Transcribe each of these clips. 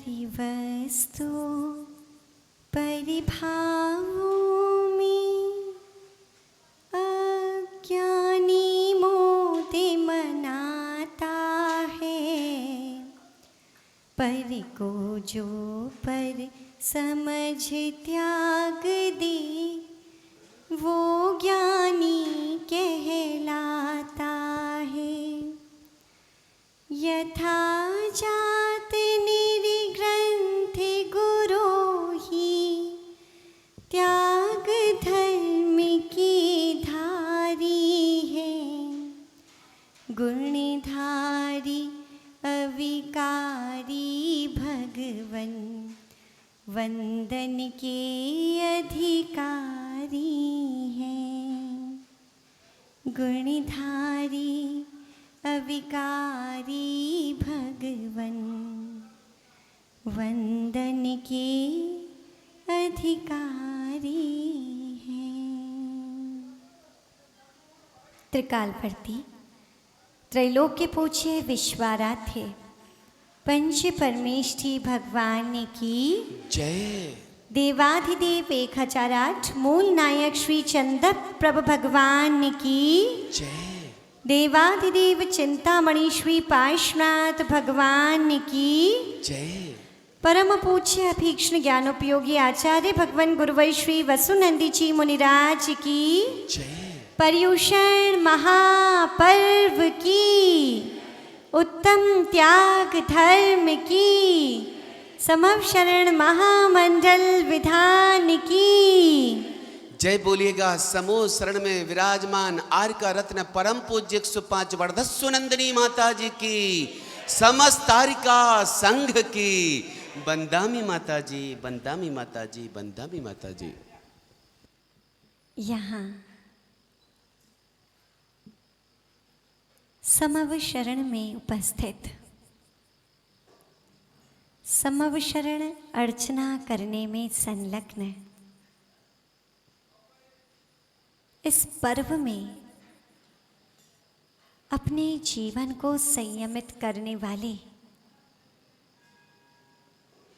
परिवस्तु परिभावों में अज्ञानी मोते मनाता है। पर को जो पर समझ त्याग दे वो ज्ञानी कहलाता है। यथा जात निर्ग्रंथ गुरु ही त्याग धर्म की धारी है। गुणधारी अविकारी भगवन वंदन के अधिकारी हैं। गुणधारी अविकारी भगवन वंदन के अधिकारी हैं। त्रिकालवर्ती त्रैलोक्य पूज्य विश्वाराध्य पंच परमेष्ठी भगवान की जय। देवाधिदेव 1008 मूल नायक श्री चंद प्रभु भगवान की जय। देवाधिदेव चिंतामणि श्री पार्श्वनाथ भगवान की जय। परम पूज्य अभीक्ष्ण ज्ञानोपयोगी आचार्य भगवान गुरुवै श्री वसुनंदी जी मुनिराज की जय। पर्युषण महापर्व की उत्तम त्याग धर्म की समवशरण महामंडल विधान की जय बोलिएगा। समूह शरण में विराजमान आर्य का रत्न परम पूज्य 105 वर्धस्व नंदिनी माता जी की, समस्त आर्य का संघ की बंदामी माता जी, बंदामी माता जी, बंदामी माता जी। यहाँ समव शरण में उपस्थित समव शरण अर्चना करने में संलग्न इस पर्व में अपने जीवन को संयमित करने वाले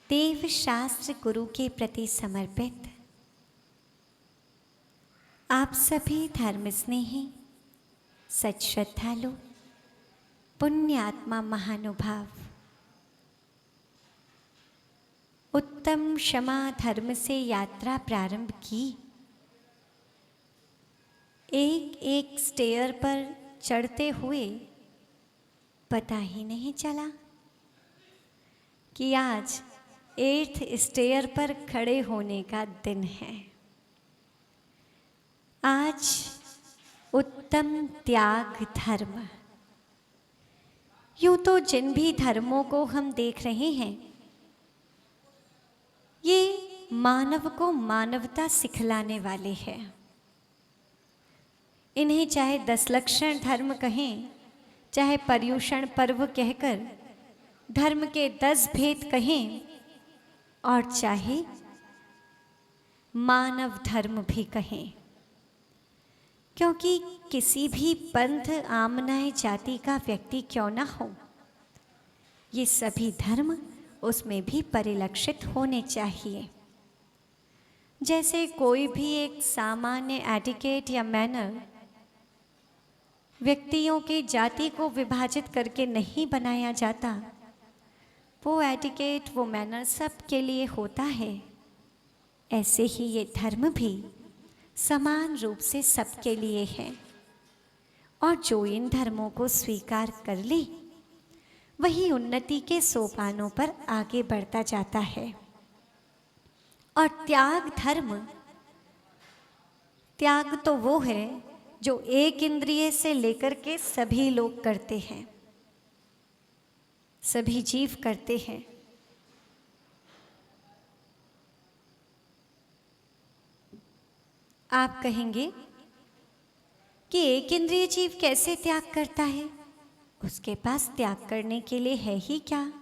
देव शास्त्र गुरु के प्रति समर्पित आप सभी धर्म स्नेही सच श्रद्धालु पुण्यात्मा महानुभाव उत्तम क्षमा धर्म से यात्रा प्रारंभ की। एक एक स्टेयर पर चढ़ते हुए पता ही नहीं चला कि आज 8th स्टेयर पर खड़े होने का दिन है। आज उत्तम त्याग धर्म। यूं तो जिन भी धर्मों को हम देख रहे हैं ये मानव को मानवता सिखलाने वाले हैं। इन्हें चाहे 10 लक्षण धर्म कहें, चाहे पर्युषण पर्व कहकर धर्म के 10 भेद कहें, और चाहे मानव धर्म भी कहें, क्योंकि किसी भी पंथ आमनाय जाति का व्यक्ति क्यों ना हो, ये सभी धर्म उसमें भी परिलक्षित होने चाहिए। जैसे कोई भी एक सामान्य एटिकेट या मैनर व्यक्तियों के जाति को विभाजित करके नहीं बनाया जाता, वो एटिकेट वो मैनर सब के लिए होता है। ऐसे ही ये धर्म भी समान रूप से सबके लिए है, और जो इन धर्मों को स्वीकार कर ले वही उन्नति के सोपानों पर आगे बढ़ता जाता है। और त्याग धर्म, त्याग तो वो है जो एक इंद्रिय से लेकर के सभी लोग करते हैं, सभी जीव करते हैं। आप कहेंगे कि एक इंद्रिय जीव कैसे त्याग करता है? उसके पास त्याग करने के लिए है ही क्या?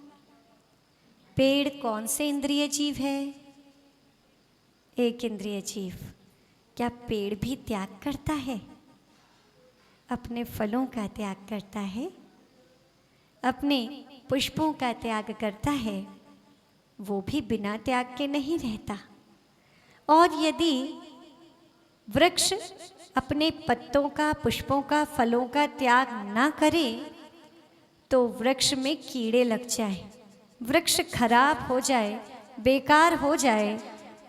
पेड़ कौन से इंद्रिय जीव है? एक इंद्रिय जीव। क्या पेड़ भी त्याग करता है? अपने फलों का त्याग करता है, अपने पुष्पों का त्याग करता है, वो भी बिना त्याग के नहीं रहता। और यदि वृक्ष अपने पत्तों का, पुष्पों का, फलों का त्याग ना करे तो वृक्ष में कीड़े लग जाए, वृक्ष खराब हो जाए, बेकार हो जाए।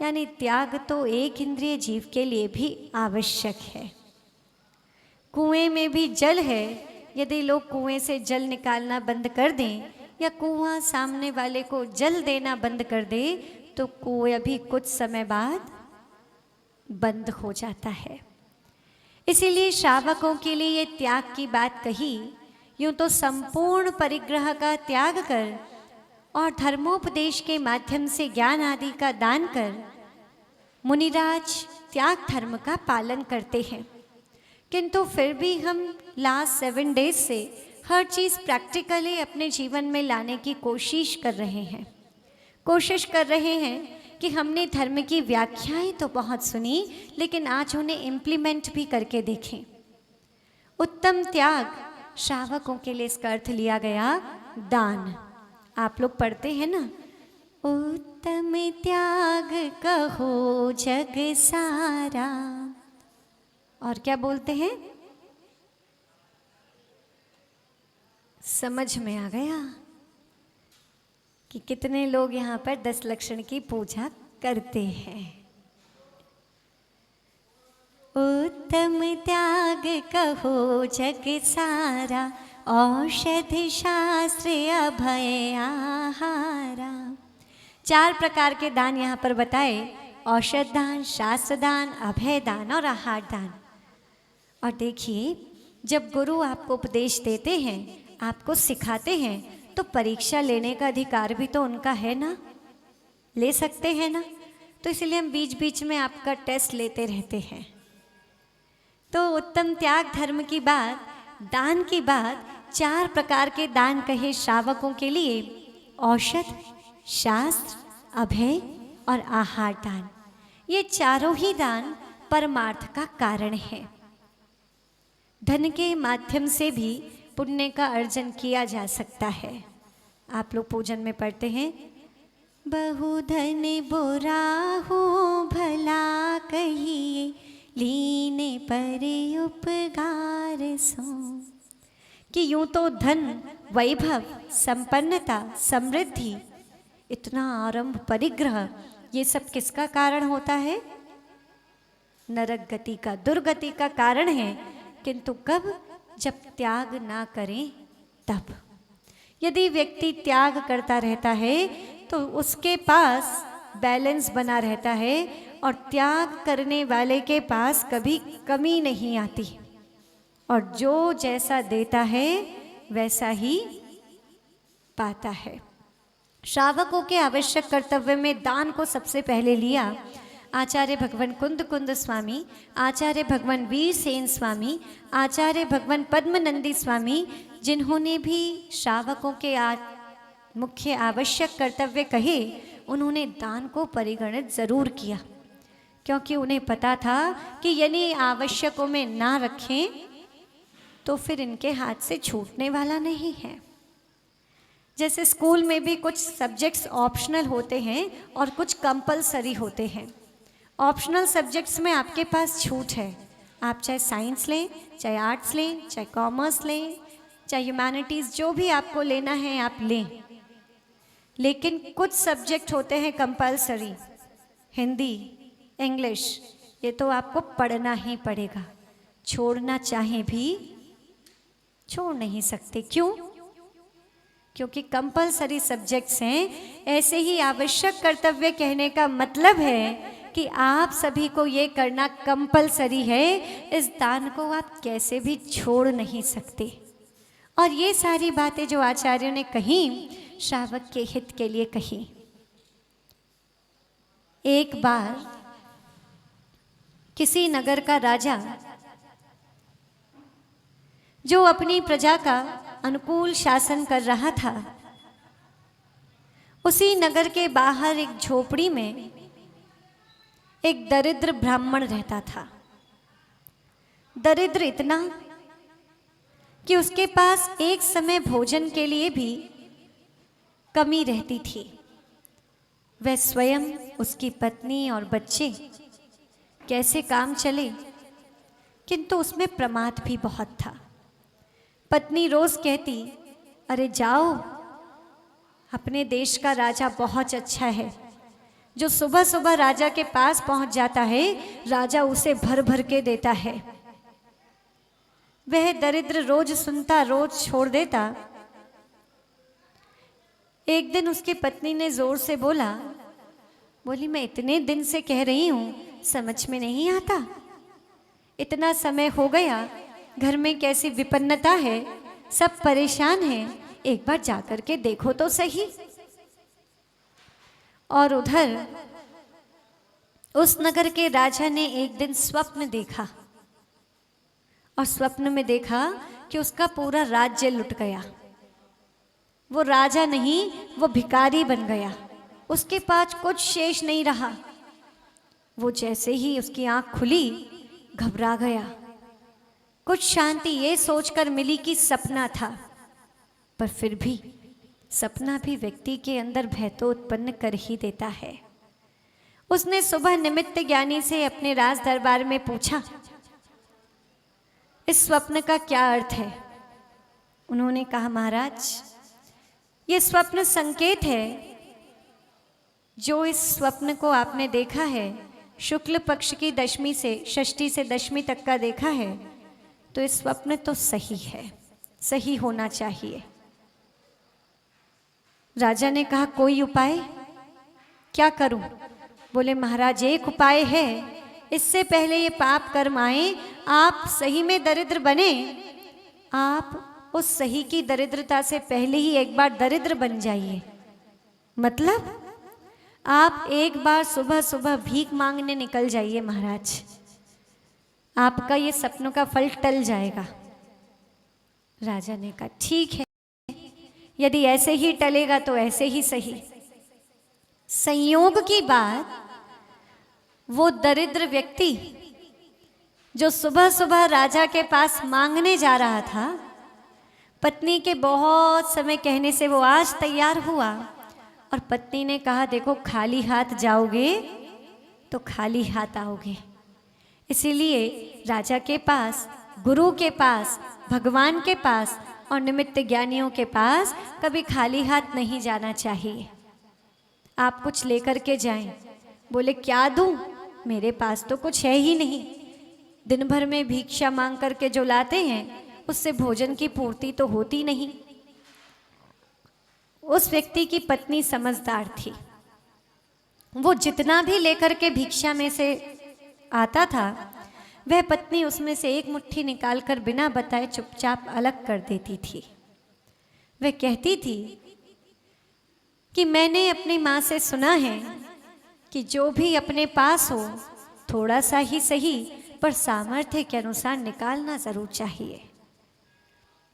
यानी त्याग तो एक इंद्रिय जीव के लिए भी आवश्यक है। कुएं में भी जल है, यदि लोग कुएं से जल निकालना बंद कर दें या कुआं सामने वाले को जल देना बंद कर दे तो कुएं भी कुछ समय बाद बंद हो जाता है। इसीलिए श्रावकों के लिए ये त्याग की बात कही। यूं तो संपूर्ण परिग्रह का त्याग कर और धर्मोपदेश के माध्यम से ज्ञान आदि का दान कर मुनिराज त्याग धर्म का पालन करते हैं, किंतु फिर भी हम लास्ट 7 डेज से हर चीज़ प्रैक्टिकली अपने जीवन में लाने की कोशिश कर रहे हैं। कोशिश कर रहे हैं कि हमने धर्म की व्याख्याएं तो बहुत सुनी, लेकिन आज उन्हें इम्प्लीमेंट भी करके देखें। उत्तम त्याग श्रावकों के लिए इसका अर्थ लिया गया दान। आप लोग पढ़ते हैं ना, उत्तम त्याग कहो जग सारा। और क्या बोलते हैं? समझ में आ गया कि कितने लोग यहाँ पर 10 लक्षण की पूजा करते हैं। उत्तम त्याग कहो जग सारा, औषध शास्त्र अभय आहारा। 4 प्रकार के दान यहाँ पर बताए, औषध दान, शास्त्र दान, अभय दान और आहार दान। और देखिए, जब गुरु आपको उपदेश देते हैं, आपको सिखाते हैं, तो परीक्षा लेने का अधिकार भी तो उनका है ना, ले सकते हैं ना। तो इसलिए हम बीच बीच में आपका टेस्ट लेते रहते हैं। तो उत्तम त्याग धर्म की बात, दान की बात, 4 प्रकार के दान कहे श्रावकों के लिए, औषध, शास्त्र, अभय और आहार दान। ये चारों ही दान परमार्थ का कारण है। धन के माध्यम से भी पुण्य का अर्जन किया जा सकता है। आप लोग पूजन में पढ़ते हैं, बहु धन बुरा हो भला कहिए, लीने पर उपकार सो। कि यूं तो धन, वैभव, संपन्नता, समृद्धि, इतना आरंभ, परिग्रह, ये सब किसका कारण होता है? नरक गति का, दुर्गति का कारण है। किंतु कब? जब त्याग ना करें तब। यदि व्यक्ति त्याग करता रहता है तो उसके पास बैलेंस बना रहता है और त्याग करने वाले के पास कभी कमी नहीं आती, और जो जैसा देता है वैसा ही पाता है। श्रावकों के आवश्यक कर्तव्य में दान को सबसे पहले लिया आचार्य भगवान कुंद स्वामी, आचार्य भगवान वीरसेन स्वामी, आचार्य भगवान पद्मनंदी स्वामी, जिन्होंने भी श्रावकों के मुख्य आवश्यक कर्तव्य कहे, उन्होंने दान को परिगणित जरूर किया, क्योंकि उन्हें पता था कि यदि आवश्यकों में ना रखें तो फिर इनके हाथ से छूटने वाला नहीं है। जैसे स्कूल में भी कुछ सब्जेक्ट्स ऑप्शनल होते हैं और कुछ कंपलसरी होते हैं। ऑप्शनल सब्जेक्ट्स में आपके पास छूट है, आप चाहे साइंस लें, चाहे आर्ट्स लें, चाहे कॉमर्स लें, चाहे ह्यूमैनिटीज़, जो भी आपको लेना है आप लें। लेकिन कुछ सब्जेक्ट होते हैं कंपलसरी, हिंदी, इंग्लिश, ये तो आपको पढ़ना ही पड़ेगा, छोड़ना चाहे भी छोड़ नहीं सकते। क्यों? क्योंकि कंपलसरी सब्जेक्ट्स हैं। ऐसे ही आवश्यक कर्तव्य कहने का मतलब है कि आप सभी को ये करना कंपलसरी है। इस दान को आप कैसे भी छोड़ नहीं सकते। और ये सारी बातें जो आचार्यों ने कही, श्रावक के हित के लिए कही। एक बार किसी नगर का राजा, जो अपनी प्रजा का अनुकूल शासन कर रहा था, उसी नगर के बाहर एक झोपड़ी में एक दरिद्र ब्राह्मण रहता था। दरिद्र इतना कि उसके पास एक समय भोजन के लिए भी कमी रहती थी। वह स्वयं, उसकी पत्नी और बच्चे कैसे काम चले, किंतु उसमें प्रमाद भी बहुत था। पत्नी रोज कहती, अरे जाओ, अपने देश का राजा बहुत अच्छा है, जो सुबह सुबह राजा के पास पहुंच जाता है, राजा उसे भर भर के देता है। वह दरिद्र रोज सुनता, रोज छोड़ देता। एक दिन उसकी पत्नी ने जोर से बोली, मैं इतने दिन से कह रही हूं, समझ में नहीं आता, इतना समय हो गया, घर में कैसी विपन्नता है, सब परेशान हैं, एक बार जाकर के देखो तो सही। और उधर उस नगर के राजा ने एक दिन स्वप्न देखा, और स्वप्न में देखा कि उसका पूरा राज्य लुट गया। वो राजा नहीं, वो भिखारी बन गया, उसके पास कुछ शेष नहीं रहा। वो जैसे ही उसकी आंख खुली, घबरा गया। कुछ शांति ये सोचकर मिली कि सपना था, पर फिर भी सपना भी व्यक्ति के अंदर भय तो उत्पन्न कर ही देता है। उसने सुबह निमित्त ज्ञानी से अपने राज दरबार में पूछा, इस स्वप्न का क्या अर्थ है? उन्होंने कहा, महाराज, ये स्वप्न संकेत है। जो इस स्वप्न को आपने देखा है, शुक्ल पक्ष की दशमी से षष्ठी से दशमी तक का देखा है, तो इस स्वप्न तो सही है, सही होना चाहिए। राजा ने कहा, कोई उपाय? क्या करूं? बोले, महाराज, एक उपाय है, इससे पहले ये पाप कर्म आए, आप सही में दरिद्र बने, आप उस सही की दरिद्रता से पहले ही एक बार दरिद्र बन जाइए। मतलब आप एक बार सुबह सुबह भीख मांगने निकल जाइए महाराज, आपका ये सपनों का फल टल जाएगा। राजा ने कहा, ठीक है, यदि ऐसे ही टलेगा तो ऐसे ही सही। संयोग की बात, वो दरिद्र व्यक्ति जो सुबह सुबह राजा के पास मांगने जा रहा था, पत्नी के बहुत समय कहने से वो आज तैयार हुआ, और पत्नी ने कहा, देखो, खाली हाथ जाओगे तो खाली हाथ आओगे, इसीलिए राजा के पास, गुरु के पास, भगवान के पास और निमित्त ज्ञानियों के पास कभी खाली हाथ नहीं जाना चाहिए। आप कुछ लेकर के जाएं। बोले, क्या दूं? मेरे पास तो कुछ है ही नहीं। दिन भर में भिक्षा मांग करके जो लाते हैं, उससे भोजन की पूर्ति तो होती नहीं। उस व्यक्ति की पत्नी समझदार थी, वो जितना भी लेकर के भिक्षा में से आता था, वह पत्नी उसमें से एक मुट्ठी निकालकर बिना बताए चुपचाप अलग कर देती थी। वह कहती थी कि मैंने अपनी माँ से सुना है कि जो भी अपने पास हो, थोड़ा सा ही सही, पर सामर्थ्य के अनुसार निकालना जरूर चाहिए।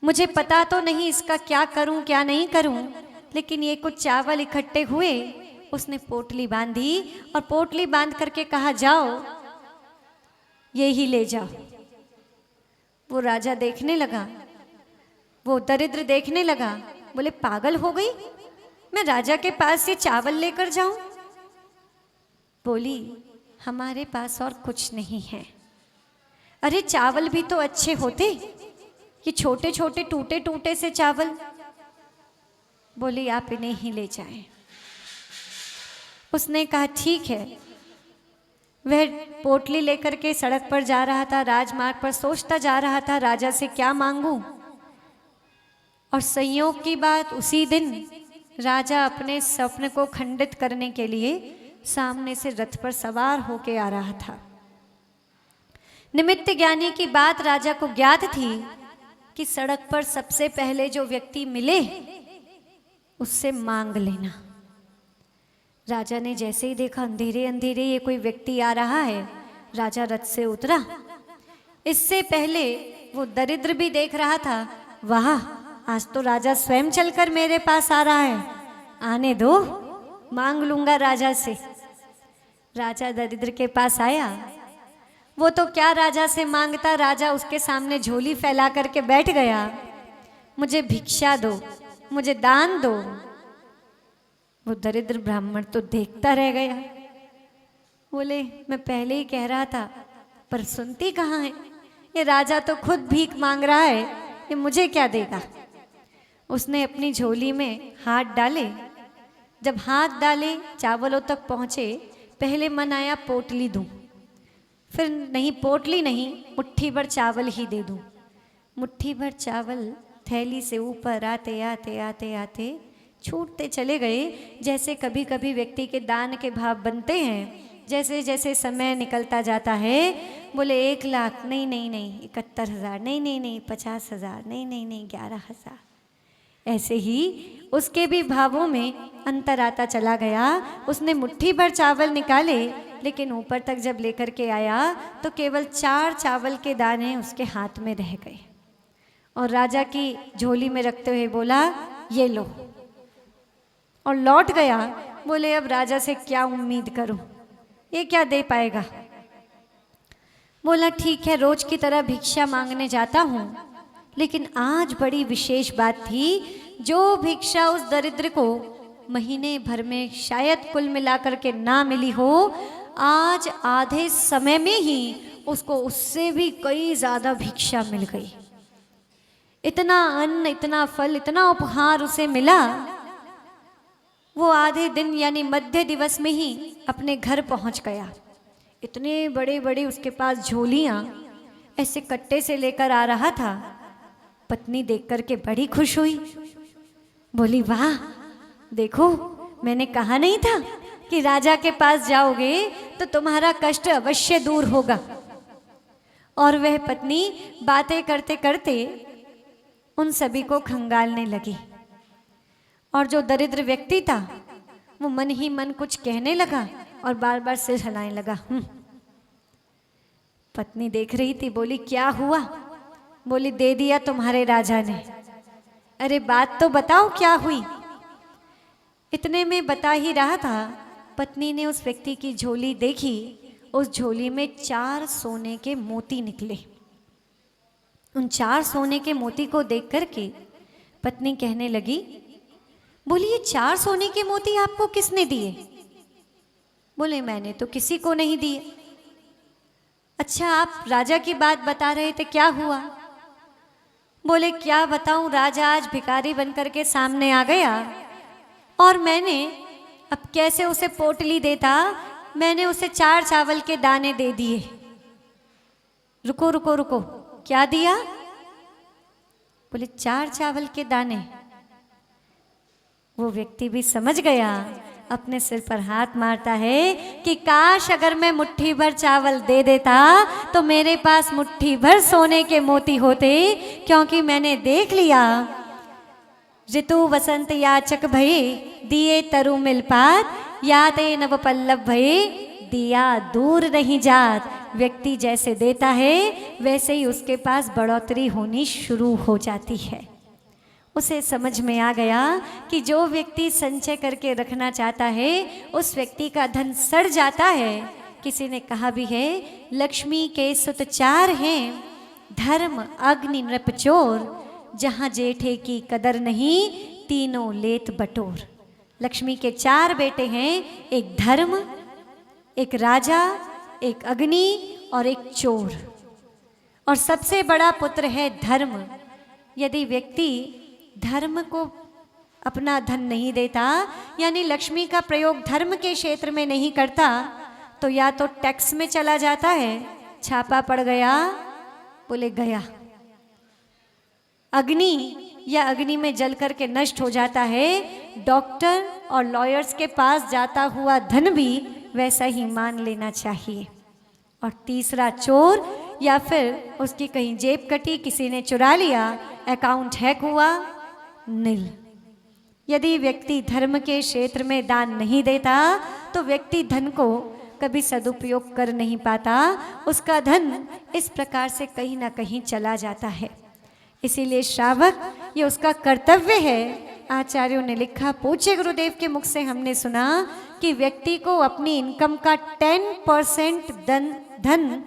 मुझे पता तो नहीं इसका क्या करूं क्या नहीं करूं, लेकिन ये कुछ चावल इकट्ठे हुए, उसने पोटली बांधी और पोटली बांध करके कहा, जाओ ये ही ले जाओ। वो राजा देखने लगा, वो दरिद्र देखने लगा, बोले, पागल हो गई, मैं राजा के पास ये चावल लेकर जाऊं? बोली, हमारे पास और कुछ नहीं है। अरे चावल भी तो अच्छे होते, ये छोटे छोटे टूटे टूटे से चावल। बोली, आप इन्हें ही ले जाएं। उसने कहा, ठीक है। वह पोटली लेकर के सड़क पर जा रहा था, राजमार्ग पर सोचता जा रहा था, राजा से क्या मांगूं। और संयोग की बात, उसी दिन राजा अपने स्वप्न को खंडित करने के लिए सामने से रथ पर सवार होके आ रहा था। निमित्त ज्ञानी की बात राजा को ज्ञात थी कि सड़क पर सबसे पहले जो व्यक्ति मिले उससे मांग लेना। राजा ने जैसे ही देखा, अंधेरे अंधेरे ये कोई व्यक्ति आ रहा है, राजा रथ से उतरा। इससे पहले वो दरिद्र भी देख रहा था, वाह, आज तो राजा स्वयं चलकर मेरे पास आ रहा है, आने दो, मांग लूंगा राजा से। राजा दरिद्र के पास आया, वो तो क्या राजा से मांगता, राजा उसके सामने झोली फैला करके बैठ गया, मुझे भिक्षा दो, मुझे दान दो। वो दरिद्र ब्राह्मण तो देखता रह गया, बोले मैं पहले ही कह रहा था, पर सुनती कहाँ है, ये राजा तो खुद भीख मांग रहा है, ये मुझे क्या देगा। उसने अपनी झोली में हाथ डाले, जब हाथ डाले चावलों तक पहुँचे, पहले मन आया पोटली दूं, फिर नहीं पोटली नहीं, मुट्ठी भर चावल ही दे दूं। मुट्ठी भर चावल थैली से ऊपर आते आते आते आते छूटते चले गए। जैसे कभी कभी व्यक्ति के दान के भाव बनते हैं, जैसे जैसे समय निकलता जाता है, बोले 1 लाख नहीं नहीं नहीं, 71,000 नहीं नहीं नहीं, 50,000 नहीं नहीं नहीं, 11,000। ऐसे ही उसके भी भावों में अंतर आता चला गया। उसने मुट्ठी भर चावल निकाले, लेकिन ऊपर तक जब लेकर के आया तो केवल 4 चावल के दाने उसके हाथ में रह गए, और राजा की झोली में रखते हुए बोला ये लो, और लौट गया। बोले अब राजा से क्या उम्मीद करूं, ये क्या दे पाएगा। बोला ठीक है, रोज की तरह भिक्षा मांगने जाता हूं, लेकिन आज बड़ी विशेष बात थी। जो भिक्षा उस दरिद्र को महीने भर में शायद कुल मिलाकर के ना मिली हो, आज आधे समय में ही उसको उससे भी कई ज़्यादा भिक्षा मिल गई। इतना अन्न, इतना फल, इतना उपहार उसे मिला, वो आधे दिन यानी मध्य दिवस में ही अपने घर पहुंच गया। इतने बड़े बड़े उसके पास झोलियां ऐसे कट्टे से लेकर आ रहा था। पत्नी देख करके बड़ी खुश हुई, बोली वाह, देखो मैंने कहा नहीं था कि राजा के पास जाओगे तो तुम्हारा कष्ट अवश्य दूर होगा। और वह पत्नी बातें करते करते उन सभी को खंगालने लगी, और जो दरिद्र व्यक्ति था वो मन ही मन कुछ कहने लगा और बार बार सिर हिलाने लगा। पत्नी देख रही थी, बोली क्या हुआ। बोली दे दिया तुम्हारे राजा ने। अरे बात तो बताओ क्या हुई। इतने में बता ही रहा था, पत्नी ने उस व्यक्ति की झोली देखी, उस झोली में 4 सोने के मोती निकले। उन 4 सोने के मोती को देख करके पत्नी कहने लगी, बोली ये 4 सोने के मोती आपको किसने दिए। बोले मैंने तो किसी को नहीं दिए। अच्छा आप राजा की बात बता रहे थे, क्या हुआ। बोले क्या बताऊं, राजा आज भिखारी बनकर के सामने आ गया, और मैंने अब कैसे उसे पोटली देता, मैंने उसे 4 चावल के दाने दे दिए। रुको रुको रुको, क्या दिया। बोले 4 चावल के दाने। वो व्यक्ति भी समझ गया, अपने सिर पर हाथ मारता है कि काश अगर मैं मुट्ठी भर चावल दे देता तो मेरे पास मुट्ठी भर सोने के मोती होते, क्योंकि मैंने देख लिया ऋतु वसंत याचक भये दिए तरु मिल पात, याते नव पल्लव भये दिया दूर नहीं जात। व्यक्ति जैसे देता है वैसे ही उसके पास बढ़ोतरी होनी शुरू हो जाती है। उसे समझ में आ गया कि जो व्यक्ति संचय करके रखना चाहता है उस व्यक्ति का धन सड़ जाता है। किसी ने कहा भी है, लक्ष्मी के सुत 4 हैं, धर्म अग्नि नृप चोर, जहाँ जेठे की कदर नहीं तीनों लेत बटोर। लक्ष्मी के 4 बेटे हैं, एक धर्म, एक राजा, एक अग्नि और एक चोर, और सबसे बड़ा पुत्र है धर्म। यदि व्यक्ति धर्म को अपना धन नहीं देता, यानी लक्ष्मी का प्रयोग धर्म के क्षेत्र में नहीं करता, तो या तो टैक्स में चला जाता है, छापा पड़ गया, बोले गया। अग्नि या अग्नि में जल करके नष्ट हो जाता है। डॉक्टर और लॉयर्स के पास जाता हुआ धन भी वैसा ही मान लेना चाहिए। और तीसरा चोर, या फिर उसकी कहीं जेब कटी, किसी ने चुरा लिया, अकाउंट हैक हुआ, नील। यदि व्यक्ति धर्म के क्षेत्र में दान नहीं देता तो व्यक्ति धन को कभी सदुपयोग कर नहीं पाता, उसका धन इस प्रकार से कहीं ना कहीं चला जाता है। इसीलिए श्रावक, ये उसका कर्तव्य है। आचार्यों ने लिखा, पूज्य गुरुदेव के मुख से हमने सुना कि व्यक्ति को अपनी इनकम का 10% धन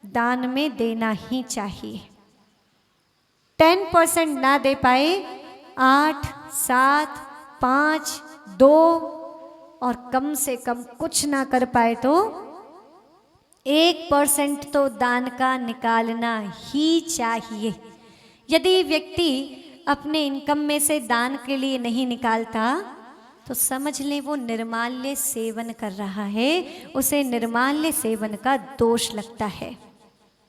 दान में देना ही चाहिए। 10% ना दे पाए, 8, 7, 5, 2 और कम से कम कुछ ना कर पाए तो 1% तो दान का निकालना ही चाहिए। यदि व्यक्ति अपने इनकम में से दान के लिए नहीं निकालता तो समझ लें वो निर्माल्य सेवन कर रहा है, उसे निर्माल्य सेवन का दोष लगता है।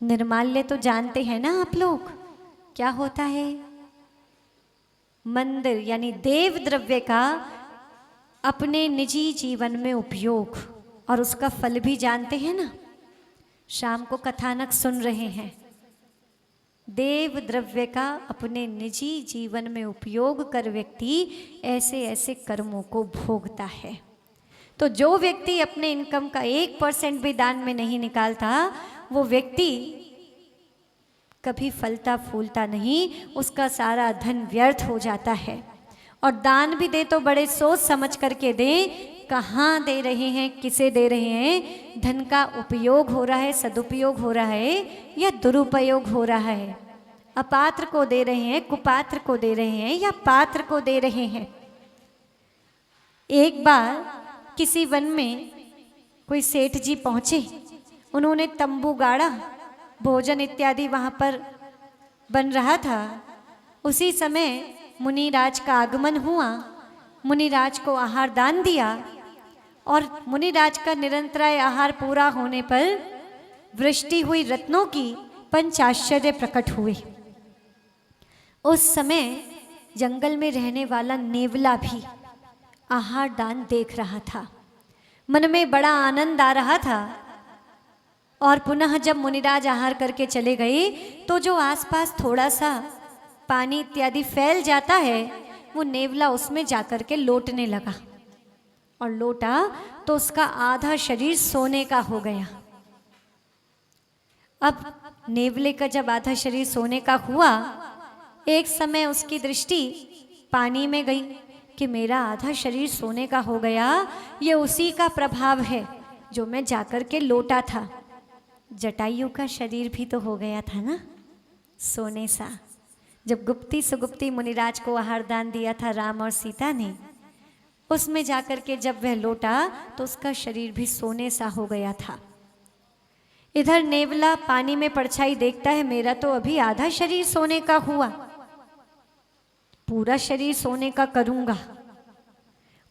निर्माल्य तो जानते हैं ना आप लोग, क्या होता है? मंदिर यानी देव द्रव्य का अपने निजी जीवन में उपयोग, और उसका फल भी जानते हैं ना। शाम को कथानक सुन रहे हैं, देव द्रव्य का अपने निजी जीवन में उपयोग कर व्यक्ति ऐसे ऐसे कर्मों को भोगता है। तो जो व्यक्ति अपने इनकम का 1% भी दान में नहीं निकालता, वो व्यक्ति कभी फलता फूलता नहीं, उसका सारा धन व्यर्थ हो जाता है। और दान भी दे तो बड़े सोच समझ करके दे, कहाँ दे रहे हैं, किसे दे रहे हैं, धन का उपयोग हो रहा है, सदुपयोग हो रहा है या दुरुपयोग हो रहा है, अपात्र को दे रहे हैं, कुपात्र को दे रहे हैं या पात्र को दे रहे हैं। एक बार किसी वन में कोई सेठ जी पहुंचे, उन्होंने तंबू गाड़ा, भोजन इत्यादि वहां पर बन रहा था। उसी समय मुनिराज का आगमन हुआ, मुनिराज को आहार दान दिया और मुनिराज का निरंतराय आहार पूरा होने पर वृष्टि हुई रत्नों की पंच आश्चर्य प्रकट हुए। उस समय जंगल में रहने वाला नेवला भी आहार दान देख रहा था, मन में बड़ा आनंद आ रहा था। और पुनः जब मुनिराज आहार करके चले गए तो जो आसपास थोड़ा सा पानी इत्यादि फैल जाता है, वो नेवला उसमें जाकर के लौटने लगा और लौटा तो उसका आधा शरीर सोने का हो गया। अब नेवले का जब आधा शरीर सोने का हुआ, एक समय उसकी दृष्टि पानी में गई कि मेरा आधा शरीर सोने का हो गया, ये उसी का प्रभाव है जो मैं जाकर के लौटा था। जटायु का शरीर भी तो हो गया था ना सोने सा, जब गुप्ती सुगुप्ती मुनिराज को आहार दान दिया था राम और सीता ने, उसमें जाकर के जब वह लौटा तो उसका शरीर भी सोने सा हो गया था। इधर नेवला पानी में परछाई देखता है, मेरा तो अभी आधा शरीर सोने का हुआ, पूरा शरीर सोने का करूंगा।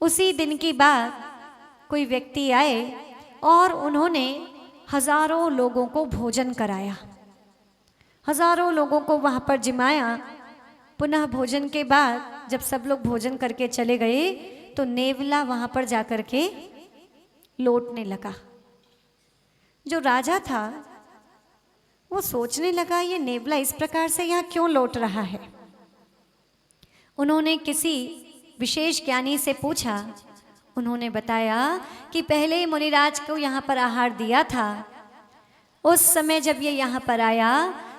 उसी दिन की बात, कोई व्यक्ति आए और उन्होंने हजारों लोगों को भोजन कराया, हजारों लोगों को वहां पर जिमाया। पुनः भोजन के बाद जब सब लोग भोजन करके चले गए तो नेवला वहां पर जाकर के लौटने लगा। जो राजा था वो सोचने लगा, ये नेवला इस प्रकार से यहाँ क्यों लौट रहा है। उन्होंने किसी विशेष ज्ञानी से पूछा, उन्होंने बताया कि पहले मुनिराज को यहाँ पर आहार दिया था, उस समय जब ये यहाँ पर आया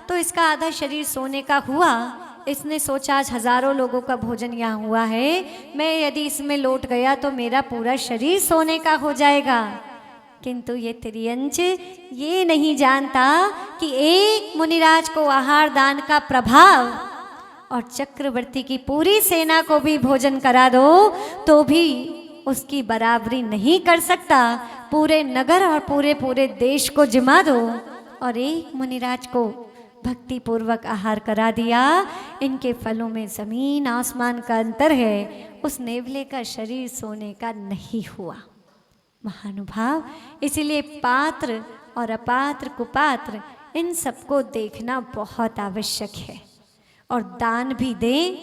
तो इसका आधा शरीर सोने का हुआ। इसने सोचा आज हजारों लोगों का भोजन यहाँ हुआ है, मैं यदि इसमें लौट गया तो मेरा पूरा शरीर सोने का हो जाएगा। किंतु ये त्रियंच ये नहीं जानता कि एक मुनिराज को आहार दान का प्रभाव और चक्रवर्ती की पूरी सेना को भी भोजन करा दो तो भी उसकी बराबरी नहीं कर सकता। पूरे नगर और पूरे देश को जिमा दो और एक मुनिराज को भक्ति पूर्वक आहार करा दिया, इनके फलों में जमीन आसमान का अंतर है। उस नेवले का शरीर सोने का नहीं हुआ। महानुभाव, इसलिए पात्र और अपात्र कुपात्र इन सबको देखना बहुत आवश्यक है। और दान भी दें,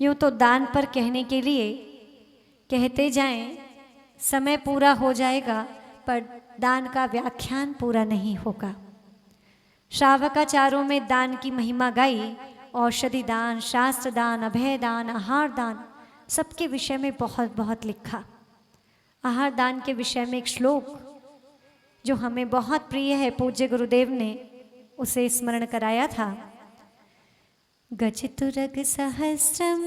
यूँ तो दान पर कहने के लिए कहते जाएं, समय पूरा हो जाएगा पर दान का व्याख्यान पूरा नहीं होगा। श्रावकाचार्यों में दान की महिमा गाई, औषधि दान, शास्त्र दान, अभय दान, आहार दान, सबके विषय में बहुत बहुत लिखा। आहार दान के विषय में एक श्लोक जो हमें बहुत प्रिय है, पूज्य गुरुदेव ने उसे स्मरण कराया था। गजतुरग सहस्रम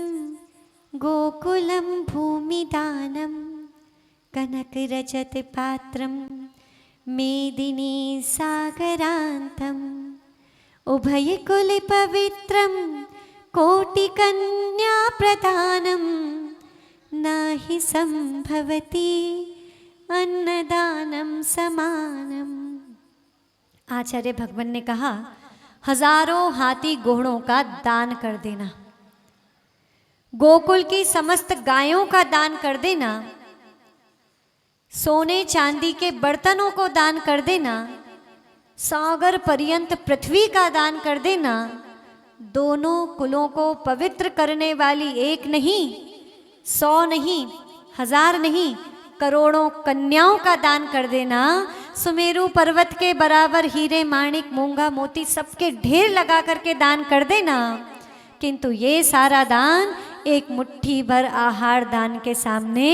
गोकुलम भूमिदानम कनक रजत पात्रम मेदिनी सागरांतम उभय कुल पवित्रम कोटि कन्या प्रदानम नाहि संभवति अन्नदानम समानम। आचार्य भगवान ने कहा, हजारों हाथी घोड़ों का दान कर देना, गोकुल की समस्त गायों का दान कर देना, सोने चांदी के बर्तनों को दान कर देना, सागर पर्यंत पृथ्वी का दान कर देना, दोनों कुलों को पवित्र करने वाली एक नहीं, 100 नहीं, 1000 नहीं, करोड़ों कन्याओं का दान कर देना, सुमेरु पर्वत के बराबर हीरे माणिक मूंगा मोती सबके ढेर लगा करके दान कर देना, किंतु ये सारा दान एक मुट्ठी भर आहार दान के सामने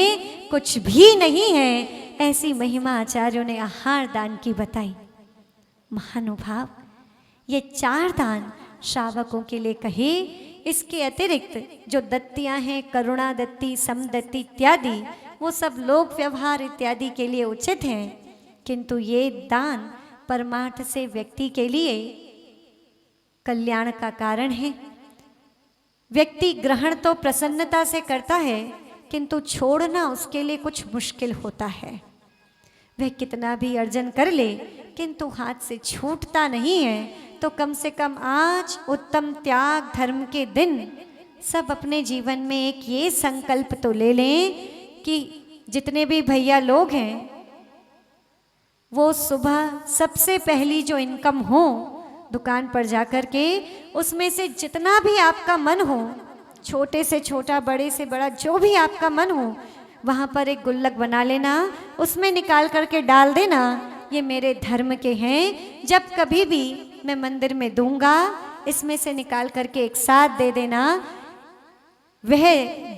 कुछ भी नहीं है। ऐसी महिमा आचार्यों ने आहार दान की बताई। महानुभाव, ये 4 दान श्रावकों के लिए कहे। इसके अतिरिक्त जो दत्तियां हैं, करुणा दत्ती, समदत्ती इत्यादि, वो सब लोक व्यवहार इत्यादि के लिए उचित हैं, किंतु ये दान परमार्थ से व्यक्ति के लिए कल्याण का कारण है। व्यक्ति ग्रहण तो प्रसन्नता से करता है, किंतु छोड़ना उसके लिए कुछ मुश्किल होता है। वह कितना भी अर्जन कर ले, किंतु हाथ से छूटता नहीं है। तो कम से कम आज उत्तम त्याग धर्म के दिन सब अपने जीवन में एक ये संकल्प तो ले लें कि जितने भी भैया लोग हैं वो सुबह सबसे पहली जो इनकम हो दुकान पर जाकर के उसमें से जितना भी आपका मन हो, छोटे से छोटा, बड़े से बड़ा, जो भी आपका मन हो, वहाँ पर एक गुल्लक बना लेना, उसमें निकाल करके डाल देना, ये मेरे धर्म के हैं, जब कभी भी मैं मंदिर में दूंगा इसमें से निकाल करके एक साथ दे देना। वह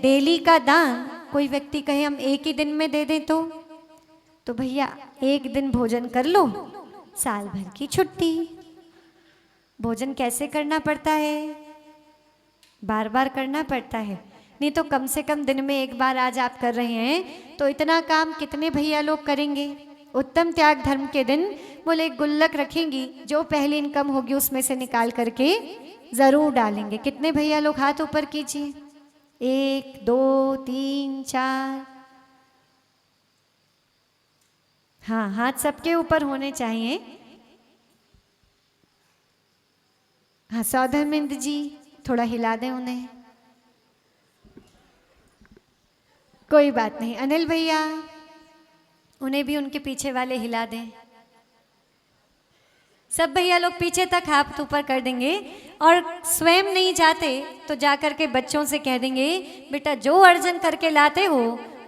डेली का दान कोई व्यक्ति कहे हम एक ही दिन में दे दें तो भैया एक दिन भोजन कर लो, साल भर की छुट्टी। भोजन कैसे करना पड़ता है? बार बार करना पड़ता है, नहीं तो कम से कम दिन में एक बार आज आप कर रहे हैं तो इतना काम कितने भैया लोग करेंगे। उत्तम त्याग धर्म के दिन बोले गुल्लक रखेंगी, जो पहली इनकम होगी उसमें से निकाल करके जरूर डालेंगे। कितने भैया लोग हाथ ऊपर कीजिए, 1 2 3 4। हाँ, हाथ सबके ऊपर होने चाहिए। हाँ, सौधर्मिंद जी थोड़ा हिला दें उन्हें। कोई बात नहीं, अनिल भैया उन्हें भी उनके पीछे वाले हिला दें। सब भैया लोग पीछे तक हाथ ऊपर कर देंगे और स्वयं नहीं जाते तो जाकर के बच्चों से कह देंगे बेटा जो अर्जन करके लाते हो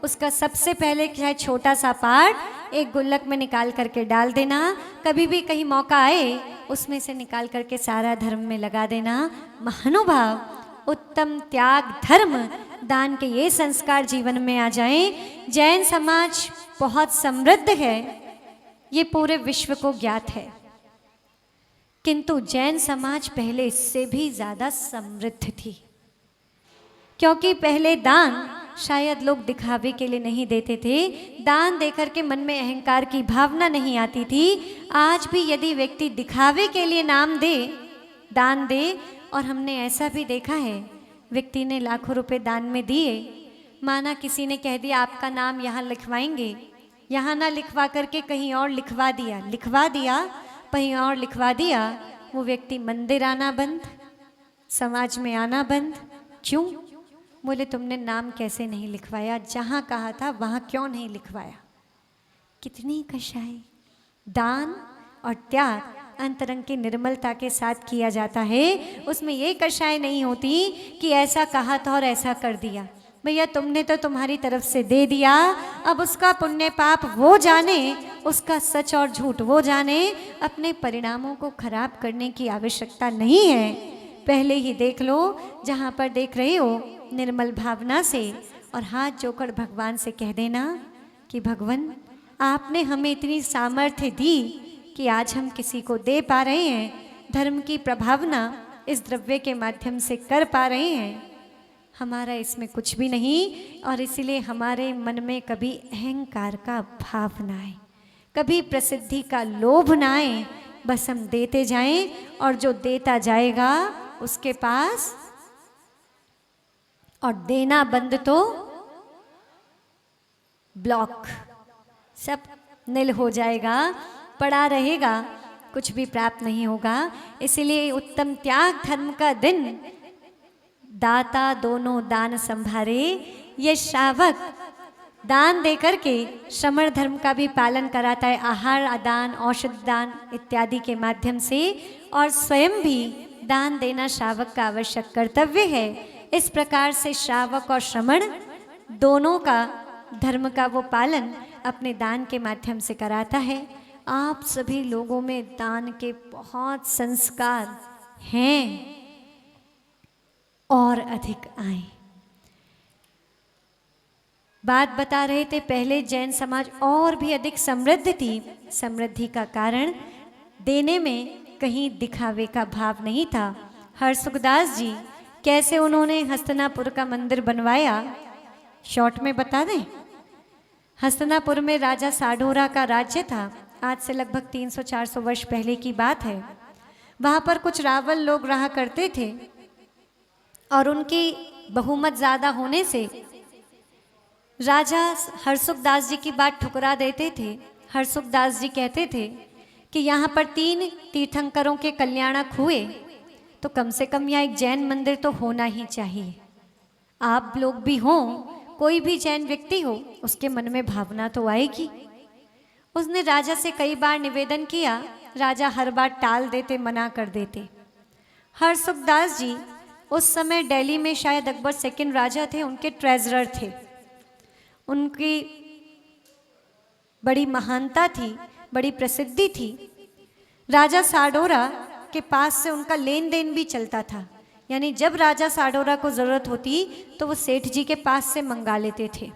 उसका सबसे पहले चाहे छोटा सा पार्ट एक गुल्लक में निकाल करके डाल देना। कभी भी कहीं मौका आए उसमें से निकाल करके सारा धर्म में लगा देना। महानुभाव, उत्तम त्याग धर्म दान के ये संस्कार जीवन में आ जाएं। जैन समाज बहुत समृद्ध है, ये पूरे विश्व को ज्ञात है, किंतु जैन समाज पहले इससे भी ज़्यादा समृद्ध थी, क्योंकि पहले दान शायद लोग दिखावे के लिए नहीं देते थे। दान देकर के मन में अहंकार की भावना नहीं आती थी। आज भी यदि व्यक्ति दिखावे के लिए नाम दे, दान दे, और हमने ऐसा भी देखा है व्यक्ति ने लाखों रुपए दान में दिए, माना किसी ने कह दिया आपका नाम यहाँ लिखवाएंगे, यहाँ ना लिखवा करके कहीं और लिखवा दिया, कहीं और लिखवा दिया, वो व्यक्ति मंदिर आना बंद, समाज में आना बंद। क्यों? बोले तुमने नाम कैसे नहीं लिखवाया, जहाँ कहा था वहाँ क्यों नहीं लिखवाया। कितनी कषाई। दान और त्याग अंतरंग की निर्मलता के साथ किया जाता है, उसमें ये कषाय नहीं होती कि ऐसा कहा था और ऐसा कर दिया। भैया तुमने तो तुम्हारी तरफ से दे दिया, अब उसका पुण्य पाप वो जाने, उसका सच और झूठ वो जाने, अपने परिणामों को खराब करने की आवश्यकता नहीं है। पहले ही देख लो, जहाँ पर देख रहे हो निर्मल भावना से और हाथ जोड़कर भगवान से कह देना कि भगवान आपने हमें इतनी सामर्थ्य दी कि आज हम किसी को दे पा रहे हैं, धर्म की प्रभावना इस द्रव्य के माध्यम से कर पा रहे हैं। हमारा इसमें कुछ भी नहीं, और इसलिए हमारे मन में कभी अहंकार का भाव ना आए, कभी प्रसिद्धि का लोभ ना आए। बस हम देते जाएं, और जो देता जाएगा उसके पास, और देना बंद तो ब्लॉक, सब नील हो जाएगा, पड़ा रहेगा, कुछ भी प्राप्त नहीं होगा। इसलिए उत्तम त्याग धर्म का दिन, दाता दोनों दान संभारे। ये श्रावक दान दे करके श्रमण धर्म का भी पालन कराता है, आहार दान, औषध दान इत्यादि के माध्यम से, और स्वयं भी दान देना श्रावक का आवश्यक कर्तव्य है। इस प्रकार से श्रावक और श्रमण दोनों का धर्म का वो पालन अपने दान के माध्यम से कराता है। आप सभी लोगों में दान के बहुत संस्कार हैं और अधिक आए। बात बता रहे थे, पहले जैन समाज और भी अधिक समृद्ध थी। समृद्धि का कारण देने में कहीं दिखावे का भाव नहीं था। हर्षुखदास जी कैसे उन्होंने हस्तिनापुर का मंदिर बनवाया, शॉर्ट में बता दें। हस्तिनापुर में राजा साढोरा का राज्य था। आज से लगभग 300-400 वर्ष पहले की बात है। वहाँ पर कुछ रावल लोग रहा करते थे और उनकी बहुमत ज़्यादा होने से राजा हर्षुखदास जी की बात ठुकरा देते थे। हर्षुखदास जी कहते थे कि यहाँ पर 3 तीर्थंकरों के कल्याणक हुए तो कम से कम यहाँ एक जैन मंदिर तो होना ही चाहिए। आप लोग भी हों, कोई भी जैन व्यक्ति हो, उसके मन में भावना तो आएगी। उसने राजा से कई बार निवेदन किया, राजा हर बार टाल देते, मना कर देते। हर्षुखदास जी उस समय दिल्ली में शायद अकबर सेकंड राजा थे, उनके ट्रेजरर थे। उनकी बड़ी महानता थी, बड़ी प्रसिद्धि थी। राजा साढोरा के पास से उनका लेन देन भी चलता था, यानी जब राजा साढोरा को ज़रूरत होती तो वो सेठ जी के पास से मंगा लेते थे।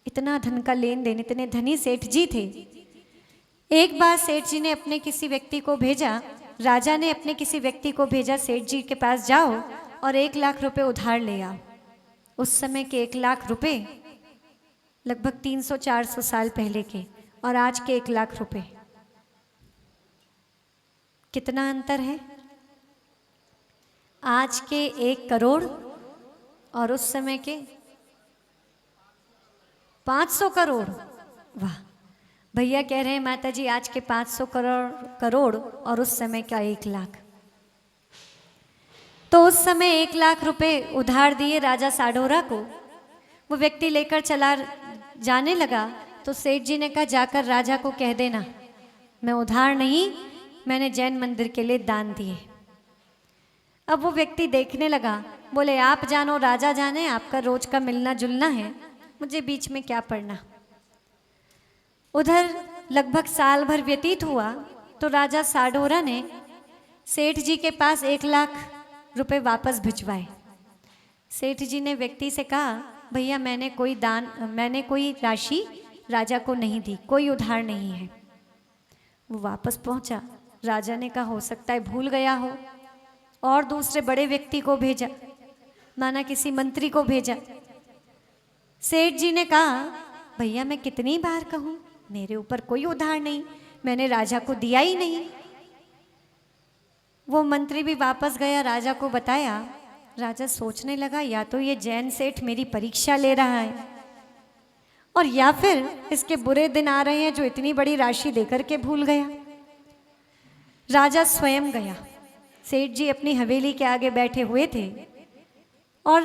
इतना धन का लेन देन, इतने धनी सेठ जी थे। एक बार सेठ जी ने अपने किसी व्यक्ति को भेजा, राजा ने अपने किसी व्यक्ति को भेजा, सेठ जी के पास जाओ और 1 लाख रुपए उधार ले आओ। उस समय के 1 लाख रुपए लगभग 300-400 साल पहले के, और आज के 1 लाख रुपए, कितना अंतर है। आज के 1 करोड़ और उस समय के 500 करोड़। वाह, भैया कह रहे हैं माता जी आज के 500 करोड़ और उस समय का 1 लाख। तो उस समय 1 लाख रुपए उधार दिए राजा साढोरा को। वो व्यक्ति लेकर चला जाने लगा तो सेठ जी ने कहा, जाकर राजा को कह देना मैं उधार नहीं, मैंने जैन मंदिर के लिए दान दिए। अब वो व्यक्ति देखने लगा, बोले आप जानो राजा जाने, आपका रोज का मिलना जुलना है, मुझे बीच में क्या पड़ना। उधर लगभग साल भर व्यतीत हुआ तो राजा साढोरा ने सेठ जी के पास 1 लाख रुपए वापस भिजवाए। सेठ जी ने व्यक्ति से कहा, भैया मैंने कोई राशि राजा को नहीं दी, कोई उधार नहीं है। वो वापस पहुंचा। राजा ने कहा हो सकता है भूल गया हो, और दूसरे बड़े व्यक्ति को भेजा, माना किसी मंत्री को भेजा। सेठ जी ने कहा, भैया मैं कितनी बार कहूँ, मेरे ऊपर कोई उधार नहीं, मैंने राजा को दिया ही नहीं। वो मंत्री भी वापस गया, राजा को बताया। राजा सोचने लगा, या तो ये जैन सेठ मेरी परीक्षा ले रहा है, और या फिर इसके बुरे दिन आ रहे हैं जो इतनी बड़ी राशि देकर के भूल गया। राजा स्वयं गया। सेठ जी अपनी हवेली के आगे बैठे हुए थे और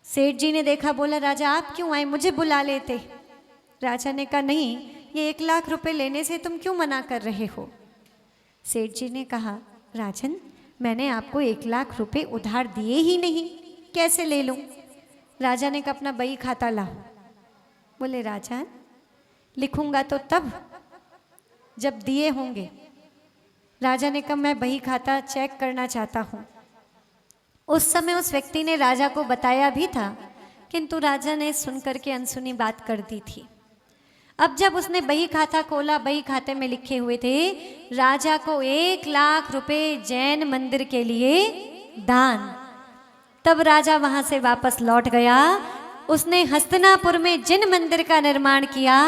सेठ जी ने देखा, बोला राजा आप क्यों आए, मुझे बुला लेते। राजा ने कहा नहीं, ये 1 लाख रुपए लेने से तुम क्यों मना कर रहे हो। सेठ जी ने कहा, राजन मैंने आपको 1 लाख रुपए उधार दिए ही नहीं, कैसे ले लूं। राजा ने कहा अपना बही खाता लाओ। बोले राजा लिखूंगा तो तब जब दिए होंगे। राजा ने कहा मैं बही खाता चेक करना चाहता हूँ। उस समय उस व्यक्ति ने राजा को बताया भी था, किंतु राजा ने सुनकर के अनसुनी बात कर दी थी। अब जब उसने बही खाता खोला, बही खाते में लिखे हुए थे राजा को 1 लाख रुपए जैन मंदिर के लिए दान। तब राजा वहां से वापस लौट गया। उसने हस्तिनापुर में जिन मंदिर का निर्माण किया,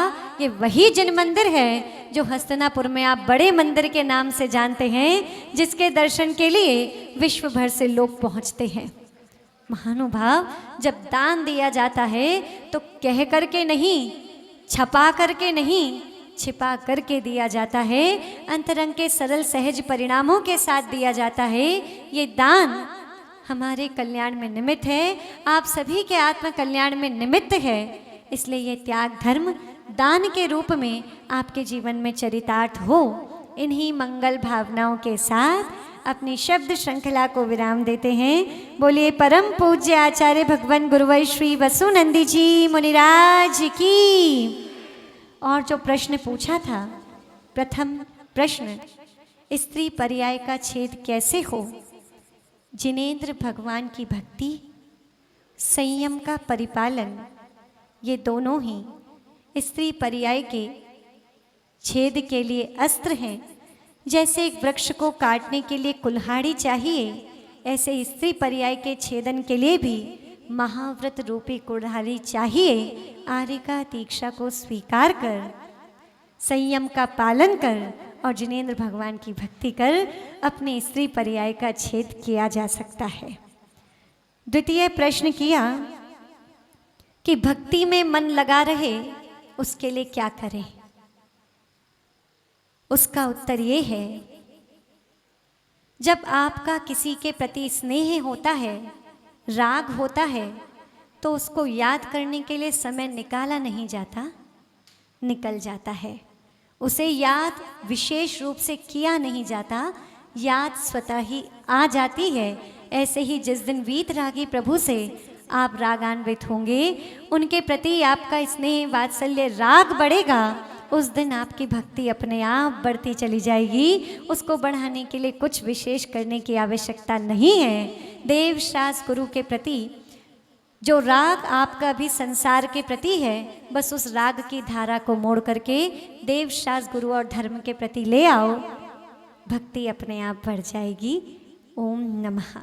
ये वही जिन मंदिर है जो हस्तिनापुर में आप बड़े मंदिर के नाम से जानते हैं, जिसके दर्शन के लिए विश्व भर से लोग पहुंचते हैं। महानुभाव, जब दान दिया जाता है तो कह करके नहीं, छपा करके नहीं, छिपा करके दिया जाता है, अंतरंग के सरल सहज परिणामों के साथ दिया जाता है। ये दान हमारे कल्याण में निमित्त है, आप सभी के आत्म कल्याण में निमित्त है। इसलिए ये त्याग धर्म दान के रूप में आपके जीवन में चरितार्थ हो। इन्हीं मंगल भावनाओं के साथ अपनी शब्द श्रृंखला को विराम देते हैं। बोलिए परम पूज्य आचार्य भगवान गुरुवर श्री वसुनंदी जी मुनिराज की। और जो प्रश्न पूछा था, प्रथम प्रश्न, स्त्री पर्याय का छेद कैसे हो? जिनेंद्र भगवान की भक्ति, संयम का परिपालन, ये दोनों ही स्त्री पर्याय के छेद के लिए अस्त्र हैं। जैसे एक वृक्ष को काटने के लिए कुल्हाड़ी चाहिए, ऐसे स्त्री पर्याय के छेदन के लिए भी महाव्रत रूपी कुल्हाड़ी चाहिए। आर्य का दीक्षा को स्वीकार कर, संयम का पालन कर और जिनेंद्र भगवान की भक्ति कर अपने स्त्री पर्याय का छेद किया जा सकता है। द्वितीय प्रश्न किया कि भक्ति में मन लगा रहे, उसके लिए क्या करें? उसका उत्तर ये है, जब आपका किसी के प्रति स्नेह होता है, राग होता है, तो उसको याद करने के लिए समय निकाला नहीं जाता, निकल जाता है। उसे याद विशेष रूप से किया नहीं जाता, याद स्वतः ही आ जाती है। ऐसे ही जिस दिन वीतरागी प्रभु से आप रागान्वित होंगे, उनके प्रति आपका स्नेह वात्सल्य राग बढ़ेगा, उस दिन आपकी भक्ति अपने आप बढ़ती चली जाएगी। उसको बढ़ाने के लिए कुछ विशेष करने की आवश्यकता नहीं है। देव शास्त्र गुरु के प्रति जो राग आपका भी संसार के प्रति है, बस उस राग की धारा को मोड़ करके देव शास्त्र गुरु और धर्म के प्रति ले आओ, भक्ति अपने आप बढ़ जाएगी। ओम नमः।